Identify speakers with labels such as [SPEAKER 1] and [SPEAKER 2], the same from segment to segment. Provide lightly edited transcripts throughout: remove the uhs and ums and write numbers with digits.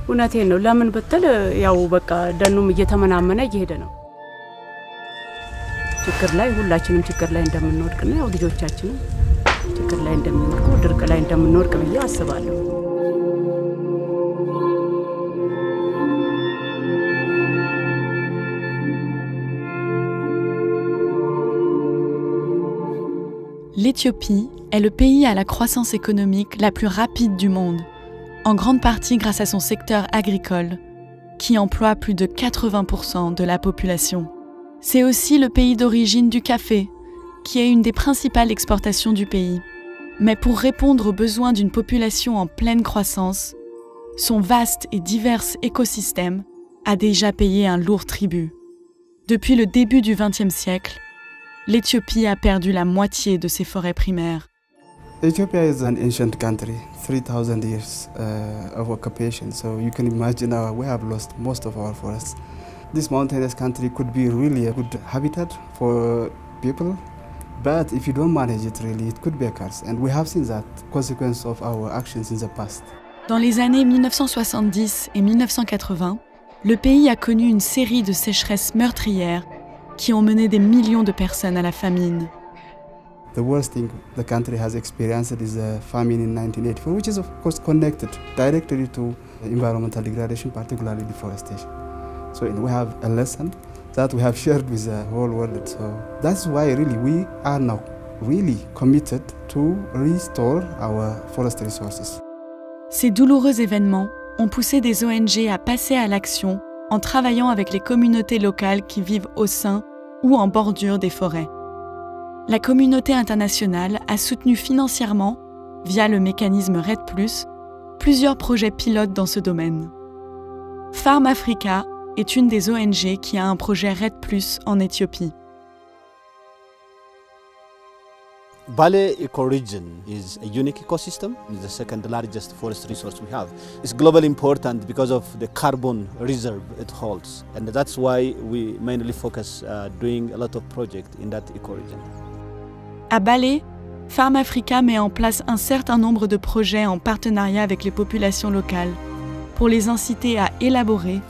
[SPEAKER 1] እውነቴን ነው ለምን በተለ ያው በቃ ደኑም እየተመናመነ እየሄደ ነው ችግር ላይ ሁላችንም ችግር ላይ እንደምንወድቅና ያው ልጆቻችንም ችግር ላይ እንደምንወድቁ ድርቅ ላይ እንደምንወድቅ ብዬ አስባለሁ
[SPEAKER 2] L'Éthiopie est le pays à la croissance économique la plus rapide du monde, en grande partie grâce à son secteur agricole, qui emploie plus de 80% de la population. C'est aussi le pays d'origine du café, qui est une des principales exportations du pays. Mais pour répondre aux besoins d'une population en pleine croissance, son vaste et divers écosystème a déjà payé un lourd tribut. Depuis le début du XXe siècle, l'Éthiopie a perdu la moitié de ses forêts primaires.
[SPEAKER 3] Ethiopia is an ancient country, 3,000 years of occupation, so you can imagine we have lost most of our forests. This mountainous country could be really a good habitat for people, but if you don't manage it really, it could be a curse. And we have seen that consequence of our actions in the past.
[SPEAKER 2] Dans les années 1970 et 1980, le pays a connu une série de sécheresses meurtrières qui ont mené des millions de personnes à la famine.
[SPEAKER 3] The worst thing the country has experienced is a famine in 1984, which is of course connected directly to environmental degradation, particularly deforestation. So we have a lesson that we have shared with the whole world. So that's why really we are now really committed to restore our forest resources.
[SPEAKER 2] Ces douloureux événements ont poussé des ONG à passer à l'action en travaillant avec les communautés locales qui vivent au sein ou en bordure des forêts. La communauté internationale a soutenu financièrement, via le mécanisme REDD+, plusieurs projets pilotes dans ce domaine. Farm Africa est une des ONG qui a un projet REDD+ en Éthiopie.
[SPEAKER 4] Bale ecoregion is a unique ecosystem. It's the second largest forest resource we have. It's globally important because of the carbon reserve it holds. And that's why we mainly focus doing a lot of projects in that ecoregion.
[SPEAKER 2] À Bale, Farm Africa met en place un certain nombre de projets en partenariat avec les populations locales pour les inciter à élaborer,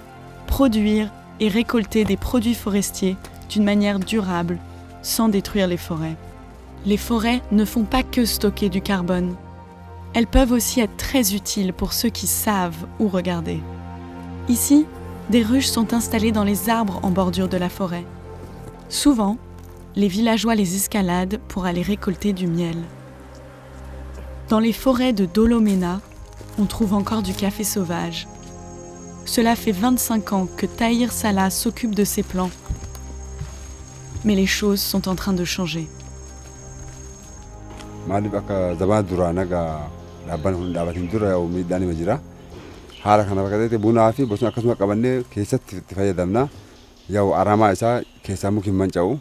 [SPEAKER 2] produire et récolter des produits forestiers d'une manière durable, sans détruire les forêts. Les forêts ne font pas que stocker du carbone. Elles peuvent aussi être très utiles pour ceux qui savent où regarder. Ici, des ruches sont installées dans les arbres en bordure de la forêt. Souvent, les villageois les escaladent pour aller récolter du miel. Dans les forêts de Dolomena, on trouve encore du café sauvage. Cela fait 25 ans que Tahir Salah s'occupe de ces plants. Mais les choses sont en train de changer.
[SPEAKER 5] Maaliif akka zabana duraanaga dhaabban kun dhaabatin dura yaa'u miidhaan ima jira. Haala kana fakkaatee bunaa fi bosona akkasuma qabannee keessatti itti fayyadamna. Yaa'u aramaa isaa keessaa muki hin manca'u.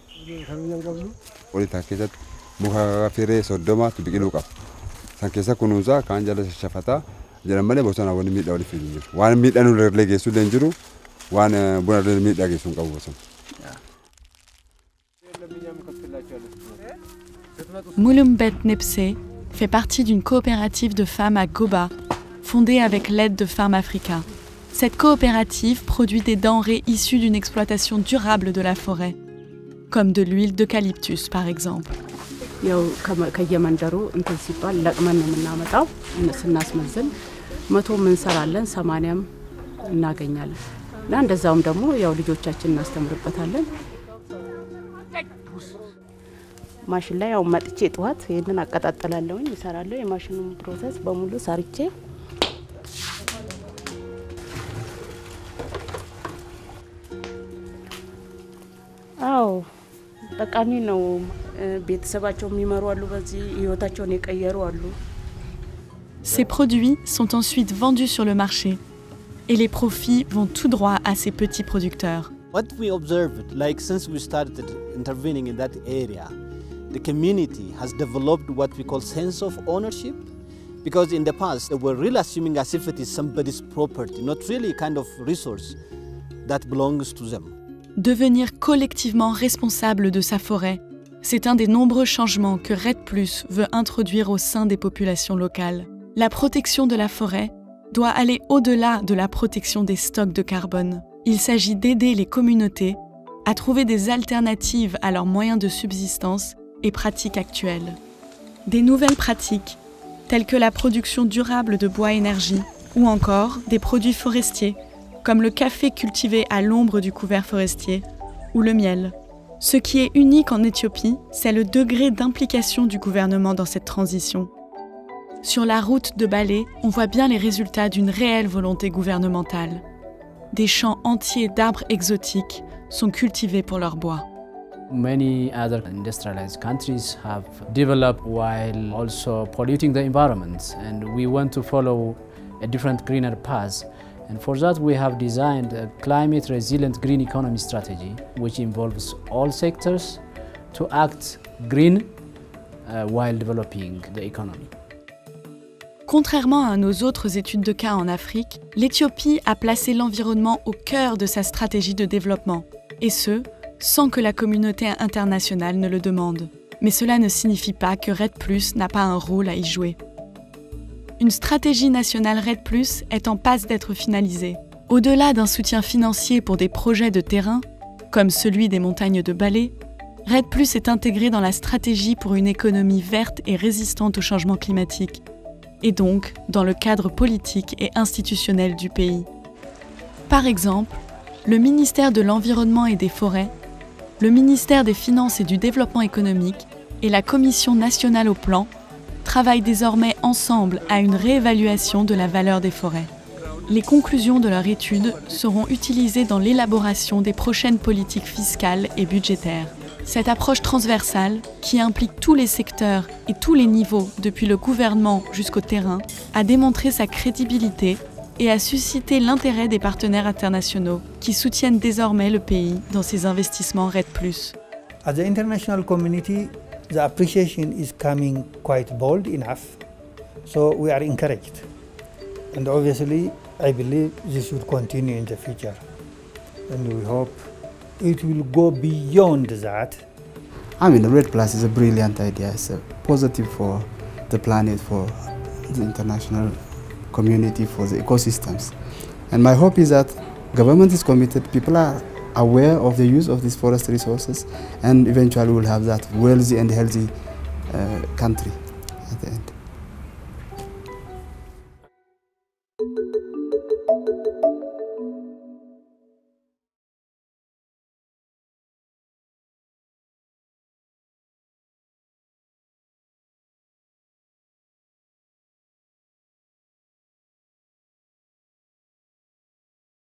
[SPEAKER 5] Walitti keessatti muka firee 30 biqiluu qaba. San keessa kunuunsa kaan jala shafata jedhan malee bosona wani miidhaa waliif hin jiru. Waan miidhaan irra geessu illee hin jiru. Waan buna irra miidhaa geessu hin qabu bosona.
[SPEAKER 2] Mulumbet Nepse fait partie d'une coopérative de femmes à Goba, fondée avec l'aide de Farm Africa. Cette coopérative produit des denrées issues d'une exploitation durable de la forêt, comme de l'huile d'eucalyptus par exemple.
[SPEAKER 1] ከየመንደሩ እንትን ሲባል ለቅመን ነው የምናመጣው ስናስመዝን 100 እንሰራለን 80ም እናገኛለን እና እንደዛውም ደግሞ ያው ልጆቻችንን እናስተምርበታለን ማሽን ላይ ያው መጥቼ ጧት ይሄንን አቀጣጣላለሁኝ ይሰራለሁ የማሽኑን ፕሮሰስ በሙሉ ሰርቼ አው ጠቃሚ ነው ቤተሰባቸው የሚመሩ አሉ በዚህ ህይወታቸውን የቀየሩ አሉ
[SPEAKER 2] Ces produits sont ensuite vendus sur le marché et les profits vont tout droit à ces petits producteurs.
[SPEAKER 4] What we observed, like since we started intervening in that area, the community has developed what we call sense of ownership, because in the past they were really assuming as if it is somebody's property, not really kind of resource that belongs to them.
[SPEAKER 2] Devenir collectivement responsable de sa forêt, c'est un des nombreux changements que REDD+ veut introduire au sein des populations locales. La protection de la forêt doit aller au-delà de la protection des stocks de carbone. Il s'agit d'aider les communautés à trouver des alternatives à leurs moyens de subsistance et pratiques actuelles. Des nouvelles pratiques, telles que la production durable de bois-énergie ou encore des produits forestiers, comme le café cultivé à l'ombre du couvert forestier ou le miel. Ce qui est unique en Éthiopie, c'est le degré d'implication du gouvernement dans cette transition. Sur la route de Balé, on voit bien les résultats d'une réelle volonté gouvernementale. Des champs entiers d'arbres exotiques sont cultivés pour leur bois.
[SPEAKER 6] Many other industrialized countries have developed while also polluting the environment, and we want to follow a different greener path. And for that we have designed a climate resilient green economy strategy which involves all sectors to act green while developing the economy.
[SPEAKER 2] Contrairement à nos autres études de cas en Afrique, l'Éthiopie a placé l'environnement au cœur de sa stratégie de développement, et ce, sans que la communauté internationale ne le demande. Mais cela ne signifie pas que REDD+ n'a pas un rôle à y jouer. Une stratégie nationale REDD+ est en passe d'être finalisée. Au-delà d'un soutien financier pour des projets de terrain, comme celui des montagnes de Balé, REDD+ est intégré dans la stratégie pour une économie verte et résistante au changement climatique, et donc dans le cadre politique et institutionnel du pays. Par exemple, le ministère de l'Environnement et des Forêts, le ministère des Finances et du Développement économique et la Commission nationale au plan travaillent désormais ensemble à une réévaluation de la valeur des forêts. Les conclusions de leur étude seront utilisées dans l'élaboration des prochaines politiques fiscales et budgétaires. Cette approche transversale, qui implique tous les secteurs et tous les niveaux, depuis le gouvernement jusqu'au terrain, a démontré sa crédibilité et a suscité l'intérêt des partenaires internationaux qui soutiennent désormais le pays dans ses investissements REDD+.
[SPEAKER 7] As the international community, the appreciation is coming quite bold enough, so we are encouraged. And obviously, I believe this will continue in the future. And we hope it will go beyond that.
[SPEAKER 3] I mean, the REDD+ is a brilliant idea. It's a positive for the planet, for the international community, for the ecosystems. And my hope is that government is committed, people are aware of the use of these forest resources, and eventually we'll have that wealthy and healthy country at the end.